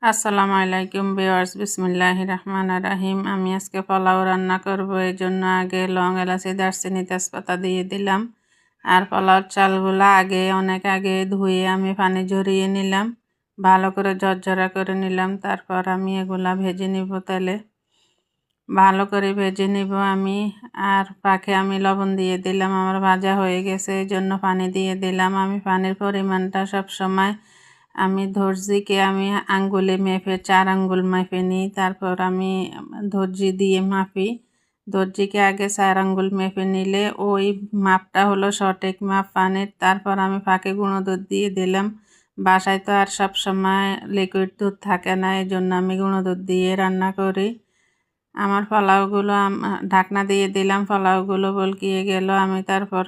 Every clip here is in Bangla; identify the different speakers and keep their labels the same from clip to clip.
Speaker 1: আসসালামু আলাইকুম ভিউয়ার্স, বিসমিল্লাহির রহমানির রহিম। আমি আজকে পোলাও রান্না করব। এই জন্য আগে লং, এলাচি, দারচিনি, তেজপাতা দিয়ে দিলাম। আর পোলাওর চালগুলো অনেক আগে ধুয়ে আমি পানি ঝরিয়ে নিলাম, ভালো করে ঝরঝরা করে নিলাম। তারপর আমি এগুলা ভেজে নিব তেলে, ভালো করে ভেজে নিব আমি। আর পাখে আমি লবণ দিয়ে দিলাম। আমার ভাজা হয়ে গেছে, এই জন্য পানি দিয়ে দিলাম। আমি পানির পরিমাণটা সবসময় আমি দর্জিকে আমি আঙ্গুলে মেপে 4 আঙ্গুল মেপে নিই। তারপর আমি দর্জি দিয়ে মাপি। দর্জিকে আগে 4 আঙ্গুল মেপে নিলে ওই মাপটা হলো সঠিক মাপ পানির। তারপর আমি ফাঁকে গুঁড়ো দুধ দিয়ে দিলাম। বাসায় তো আর সবসময় লিকুইড দুধ থাকে না, এই জন্য আমি গুঁড়ো দুধ দিয়ে রান্না করি। আমার পোলাওগুলো ঢাকনা দিয়ে দিলাম। পোলাওগুলো বলকিয়ে গেল। আমি তারপর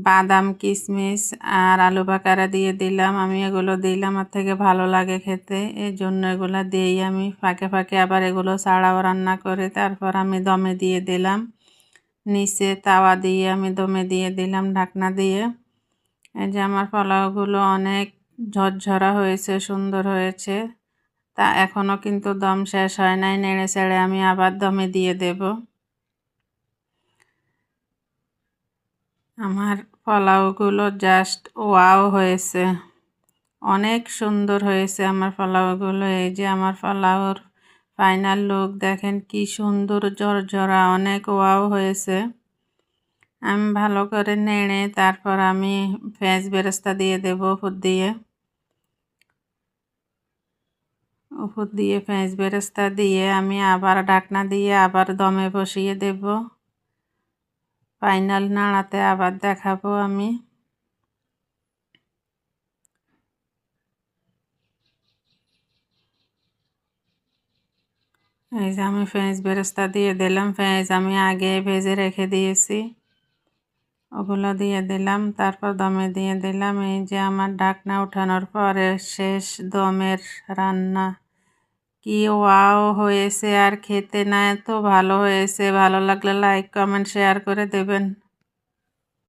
Speaker 1: বাদাম, কিশমিশ আর আলু বাকারা দিয়ে দিলাম। আমি এগুলো দিলে আমার থেকে ভালো লাগে খেতে, এই জন্য এগুলো দিয়েই আমি ফাঁকে ফাঁকে আবার এগুলো ছাড়াও রান্না করে তারপর আমি দমে দিয়ে দিলাম। নিচে তাওয়া দিয়ে আমি দমে দিয়ে দিলাম ঢাকনা দিয়ে। এই যে আমার পোলাওগুলো অনেক ঝরঝরা হয়েছে, সুন্দর হয়েছে। তা এখনও কিন্তু দম শেষ হয় নাই, নেড়ে চেড়ে আমি আবার দমে দিয়ে দেব। আমার পোলাওগুলো জাস্ট ওয়াও হয়েছে, অনেক সুন্দর হয়েছে আমার পোলাওগুলো। এই যে আমার পোলাওর ফাইনাল লুক দেখেন, কি সুন্দর ঝরঝরা, অনেক ওয়াও হয়েছে। আমি ভালো করে নেড়ে তারপর আমি পেঁয়াজ বেরেস্তা দিয়ে দেব উপর দিয়ে। পেঁয়াজ বেরেস্তা দিয়ে আমি আবার ঢাকনা দিয়ে আবার দমে বসিয়ে দেব। ফাইনাল নাড়াতে আবার দেখাবো আমি। এই যে আমি পেঁয়াজ বেরেস্তা দিয়ে দিলাম। পেঁয়াজ আমি আগে ভেজে রেখে দিয়েছি, ওগুলো দিয়ে দিলাম। তারপর দমে দিয়ে দিলাম। এই যে আমার ঢাকনা উঠানোর পরে শেষ দমের রান্না, কি ওয়াও হয়েছে। আর খেতে না এত ভালো হয়েছে। ভালো লাগলে লাইক, কমেন্ট, শেয়ার করে দেবেন।